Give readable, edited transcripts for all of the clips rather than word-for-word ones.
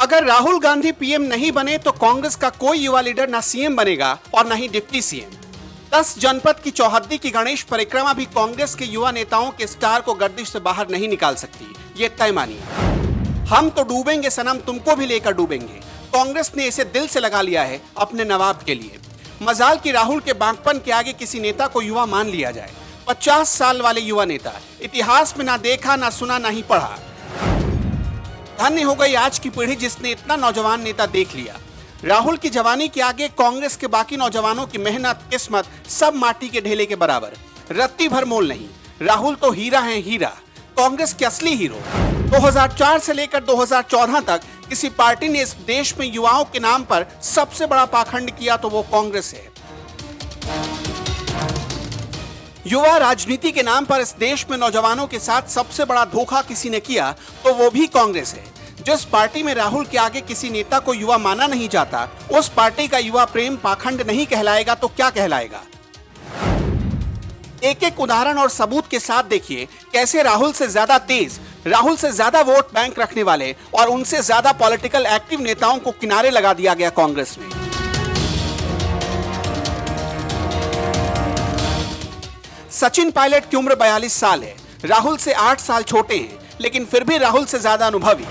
अगर राहुल गांधी पीएम नहीं बने तो कांग्रेस का कोई युवा लीडर ना सीएम बनेगा और ना ही डिप्टी सीएम। 10 जनपद की चौहद्दी की गणेश परिक्रमा भी कांग्रेस के युवा नेताओं के स्टार को गर्दिश से बाहर नहीं निकाल सकती, ये तय मानिए। हम तो डूबेंगे सनम, तुमको भी लेकर डूबेंगे। कांग्रेस ने इसे दिल से लगा लिया है अपने नवाब के लिए। मजाल की राहुल के बांकपन के आगे किसी नेता को युवा मान लिया जाए। 50 साल वाले युवा नेता, इतिहास में ना देखा ना सुना ना ही पढ़ा। धन्य हो गई आज की पीढ़ी जिसने इतना नौजवान नेता देख लिया। राहुल की जवानी के आगे कांग्रेस के बाकी नौजवानों की मेहनत, किस्मत सब माटी के ढेले के बराबर, रत्ती भर मोल नहीं। राहुल तो हीरा है, हीरा, कांग्रेस के असली हीरो। 2004 से लेकर 2014 तक किसी पार्टी ने इस देश में युवाओं के नाम पर सबसे बड़ा पाखंड किया तो वो कांग्रेस है। युवा राजनीति के नाम पर इस देश में नौजवानों के साथ सबसे बड़ा धोखा किसी ने किया तो वो भी कांग्रेस है। जिस पार्टी में राहुल के आगे किसी नेता को युवा माना नहीं जाता, उस पार्टी का युवा प्रेम पाखंड नहीं कहलाएगा तो क्या कहलाएगा। एक एक उदाहरण और सबूत के साथ देखिए कैसे राहुल से ज्यादा तेज, राहुल से ज्यादा वोट बैंक रखने वाले और उनसे ज्यादा पॉलिटिकल एक्टिव नेताओं को किनारे लगा दिया गया कांग्रेस में। सचिन पायलट की उम्र 42 साल है, राहुल से 8 साल छोटे हैं, लेकिन फिर भी राहुल से ज्यादा अनुभवी।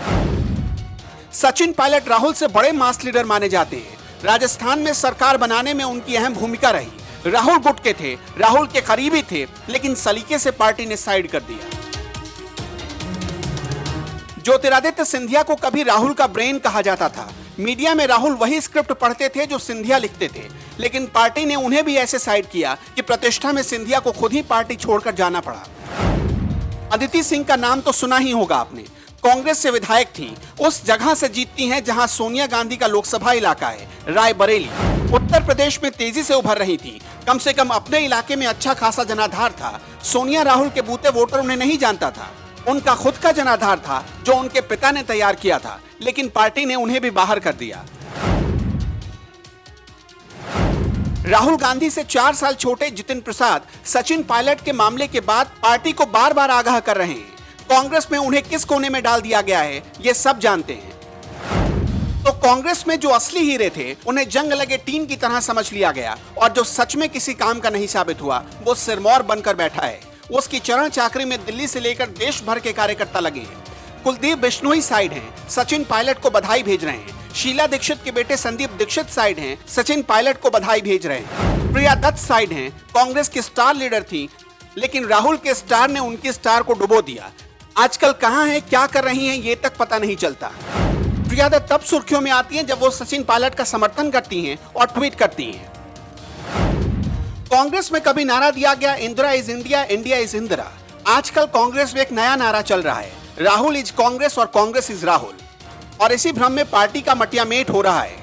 सचिन पायलट राहुल से बड़े मास लीडर माने जाते हैं। राजस्थान में सरकार बनाने में उनकी अहम भूमिका रही। राहुल गुट के थे, राहुल के करीबी थे, लेकिन सलीके से पार्टी ने साइड कर दिया। ज्योतिरादित्य सिंधिया को कभी राहुल का ब्रेन कहा जाता था। मीडिया में राहुल वही स्क्रिप्ट पढ़ते थे जो सिंधिया लिखते थे, लेकिन पार्टी ने उन्हें भी ऐसे साइड किया कि प्रतिष्ठा में सिंधिया को खुद ही पार्टी छोड़कर जाना पड़ा। अदिति सिंह का नाम तो सुना ही होगा आपने। कांग्रेस से विधायक थी, उस जगह से जीतती हैं जहां सोनिया गांधी का लोकसभा इलाका है, रायबरेली। उत्तर प्रदेश में तेजी से उभर रही थी, कम से कम अपने इलाके में अच्छा खासा जनाधार था। सोनिया राहुल के बूते वोटर उन्हें नहीं जानता था, उनका खुद का जनाधार था जो उनके पिता ने तैयार किया था, लेकिन पार्टी ने उन्हें भी बाहर कर दिया। राहुल गांधी से 4 साल छोटे जितिन प्रसाद सचिन पायलट के मामले के बाद पार्टी को बार बार आगाह कर रहे हैं। कांग्रेस में उन्हें किस कोने में डाल दिया गया है ये सब जानते हैं। तो कांग्रेस में जो असली हीरे थे उन्हें जंग लगे टीम की तरह समझ लिया गया, और जो सच में किसी काम का नहीं साबित हुआ वो सिरमौर बनकर बैठा है। उसकी चरण चाकरी में दिल्ली से लेकर देश भर के कार्यकर्ता लगे हैं। कुलदीप बिश्नोई साइड हैं, सचिन पायलट को बधाई भेज रहे हैं। शीला दीक्षित के बेटे संदीप दीक्षित साइड हैं, सचिन पायलट को बधाई भेज रहे हैं। प्रिया दत्त साइड हैं, कांग्रेस की स्टार लीडर थी, लेकिन राहुल के स्टार ने उनकी स्टार को डुबो दिया। आजकल कहां हैं, क्या कर रही हैं, ये तक पता नहीं चलता। प्रिया दत्त तब सुर्खियों में आती हैं जब वो सचिन पायलट का समर्थन करती हैं और ट्वीट करती हैं। कांग्रेस में कभी नारा दिया गया Indira is India, India is Indira. आजकल कांग्रेस में एक नया नारा चल रहा है, राहुल इज कांग्रेस और कांग्रेस इज राहुल। और इसी भ्रम में पार्टी का मटियामेट हो रहा है।